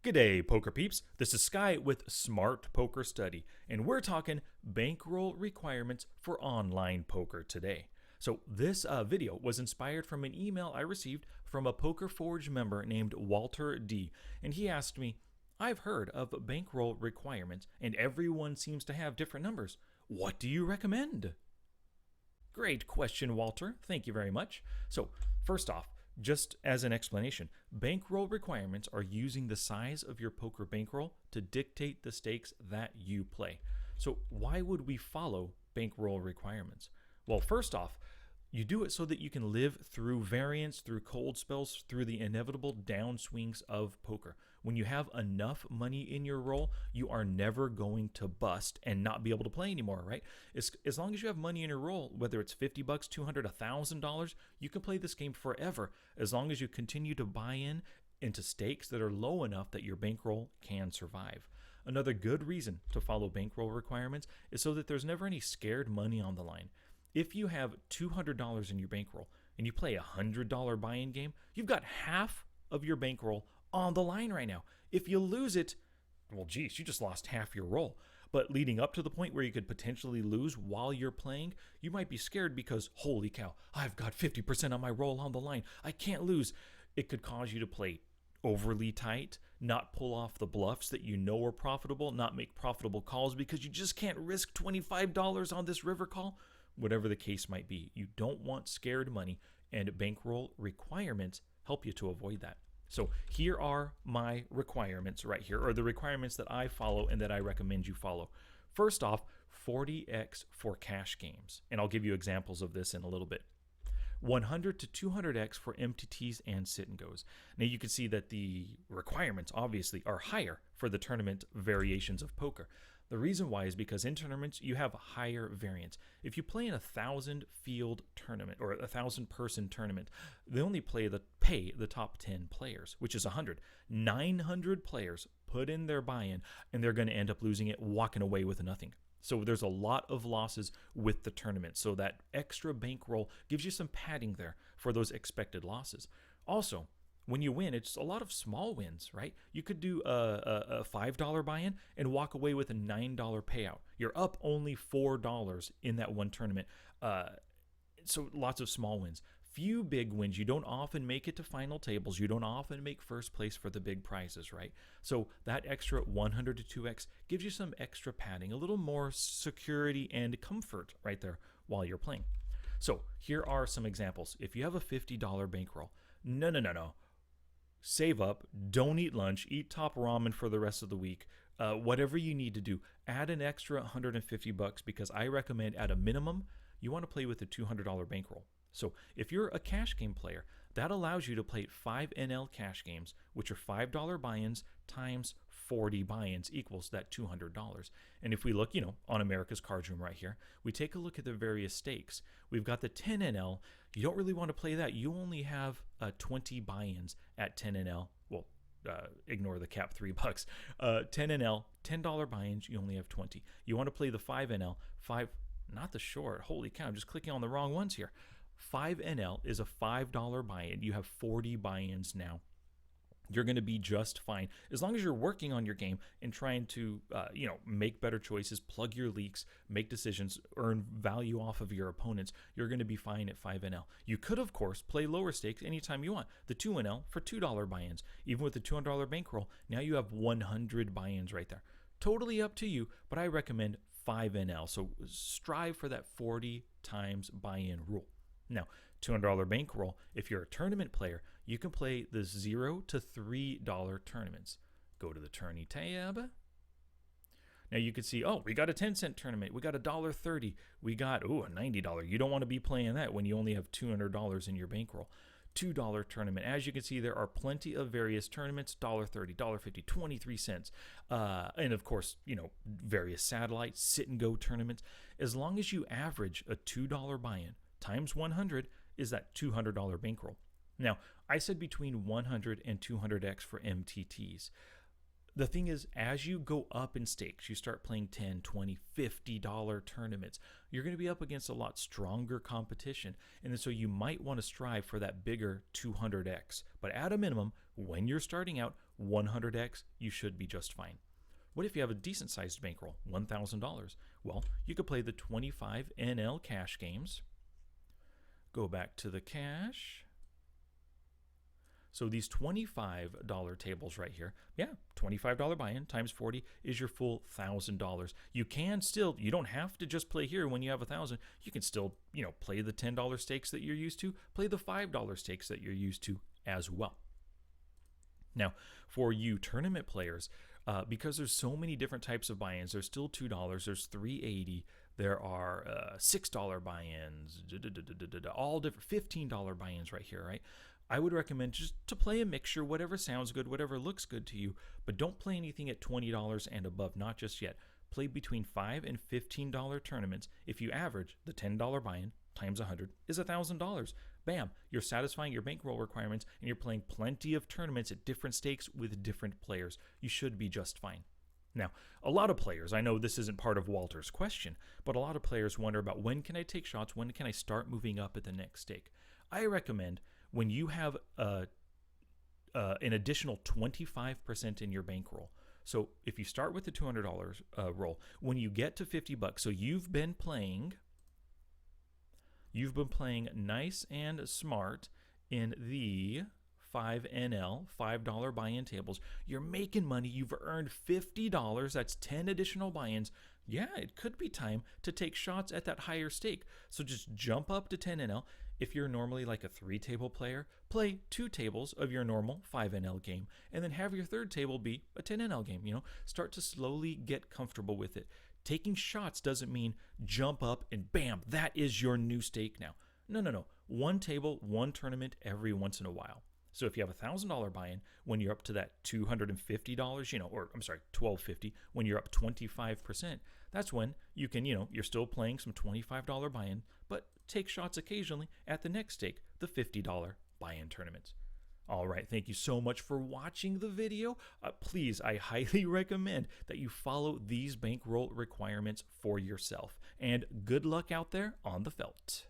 G'day, poker peeps. This is Sky with Smart Poker Study, and we're talking bankroll requirements for online poker today. So this video was inspired from an email I received from a Poker Forge member named Walter D. And he asked me, I've heard of bankroll requirements, and everyone seems to have different numbers. What do you recommend? Great question, Walter. Thank you very much. So first off, just as an explanation, bankroll requirements are using the size of your poker bankroll to dictate the stakes that you play. So why would we follow bankroll requirements? Well, first off, you do it so that you can live through variance, through cold spells, through the inevitable downswings of poker. When you have enough money in your roll, you are never going to bust and not be able to play anymore, right? As long as you have money in your roll, whether it's $50, $200, $1,000, you can play this game forever as long as you continue to buy into stakes that are low enough that your bankroll can survive. Another good reason to follow bankroll requirements is so that there's never any scared money on the line. If you have $200 in your bankroll and you play a $100 buy-in game, you've got half of your bankroll on the line right now. If you lose it, well, geez, you just lost half your roll. But leading up to the point where you could potentially lose while you're playing, you might be scared because, holy cow, I've got 50% of my roll on the line. I can't lose. It could cause you to play overly tight, not pull off the bluffs that you know are profitable, not make profitable calls because you just can't risk $25 on this river call. Whatever the case might be, you don't want scared money, and bankroll requirements help you to avoid that. So here are my requirements right here, or the requirements that I follow and that I recommend you follow. First off, 40x for cash games, and I'll give you examples of this in a little bit. 100 to 200x for MTTs and sit and goes. Now you can see that the requirements obviously are higher for the tournament variations of poker. The reason why is because in tournaments you have higher variance. If you play in 1,000 field tournament or 1,000 person tournament, they only pay the top 10 players, which is 100. 900 players put in their buy-in and they're going to end up losing it, walking away with nothing. So there's a lot of losses with the tournament. So that extra bankroll gives you some padding there for those expected losses. Also, when you win, it's a lot of small wins, right? You could do a $5 buy-in and walk away with a $9 payout. You're up only $4 in that one tournament. So lots of small wins. Few big wins. You don't often make it to final tables. You don't often make first place for the big prizes, right? So that extra 100 to 2x gives you some extra padding, a little more security and comfort right there while you're playing. So here are some examples. If you have a $50 bankroll, no. Save up, don't eat lunch, eat top ramen for the rest of the week. Whatever you need to do, add an extra $150 because I recommend at a minimum, you want to play with a $200 bankroll. So if you're a cash game player, that allows you to play 5 NL cash games, which are $5 buy-ins times 40 buy-ins equals that $200. And if we look, on America's Card Room right here, we take a look at the various stakes. We've got the 10 NL. You don't really want to play that. You only have 20 buy-ins at 10 NL. Well, ignore the cap $3. 10 NL, $10 buy-ins, you only have 20. You want to play the 5 NL, not the short. Holy cow, I'm just clicking on the wrong ones here. 5 NL is a $5 buy-in. You have 40 buy-ins now. You're going to be just fine as long as you're working on your game and trying to, make better choices, plug your leaks, make decisions, earn value off of your opponents. You're going to be fine at 5 NL. You could, of course, play lower stakes anytime you want. The 2 NL for $2 buy-ins. Even with the $200 bankroll, now you have 100 buy-ins right there. Totally up to you, but I recommend 5 NL. So strive for that 40 times buy-in rule. Now, $200 bankroll, if you're a tournament player, you can play the $0 to $3 tournaments. Go to the tourney tab. Now you can see, we got a 10-cent tournament. We got a $1.30. We got, a $90. You don't want to be playing that when you only have $200 in your bankroll. $2 tournament. As you can see, there are plenty of various tournaments, $1.30, $1.50, 23 cents. And of course, various satellite, sit and go tournaments. As long as you average a $2 buy-in, times 100 is that $200 bankroll. Now, I said between 100 and 200x for MTTs. The thing is, as you go up in stakes, you start playing $10, $20, $50 tournaments, you're going to be up against a lot stronger competition. And so you might want to strive for that bigger 200x. But at a minimum, when you're starting out 100x, you should be just fine. What if you have a decent sized bankroll, $1,000? Well, you could play the 25 NL cash games. Go back to the cash. So these $25 tables right here, yeah, $25 buy-in times 40 is your full $1,000. You can still, you don't have to just play here when you have 1,000. You can still, play the $10 stakes that you're used to, play the $5 stakes that you're used to as well. Now, for you tournament players, because there's so many different types of buy-ins, there's still $2, there's $3.80, there are $6 buy-ins, all different $15 buy-ins right here, right? I would recommend just to play a mixture, whatever sounds good, whatever looks good to you, but don't play anything at $20 and above, not just yet. Play between $5 and $15 tournaments. If you average, the $10 buy-in times 100 is $1,000. Bam, you're satisfying your bankroll requirements and you're playing plenty of tournaments at different stakes with different players. You should be just fine. Now, a lot of players, I know this isn't part of Walter's question, but a lot of players wonder about when can I take shots, when can I start moving up at the next stake? I recommend when you have an additional 25% in your bankroll. So if you start with the $200 roll, when you get to $50, so you've been playing nice and smart in the 5NL, $5 buy-in tables. You're making money. You've earned $50. That's 10 additional buy-ins. Yeah, it could be time to take shots at that higher stake. So just jump up to 10NL. If you're normally like a 3-table player, play 2 tables of your normal 5NL game, and then have your 3rd table be a 10NL game. Start to slowly get comfortable with it. Taking shots doesn't mean jump up and bam, that is your new stake now. No. 1 table, 1 tournament every once in a while. So if you have $1,000 buy-in, when you're up to that $250, or I'm sorry, $1,250, when you're up 25%, that's when you can, you're still playing some $25 buy-in, but take shots occasionally at the next stake, the $50 buy-in tournaments. All right, thank you so much for watching the video. Please, I highly recommend that you follow these bankroll requirements for yourself. And good luck out there on the felt.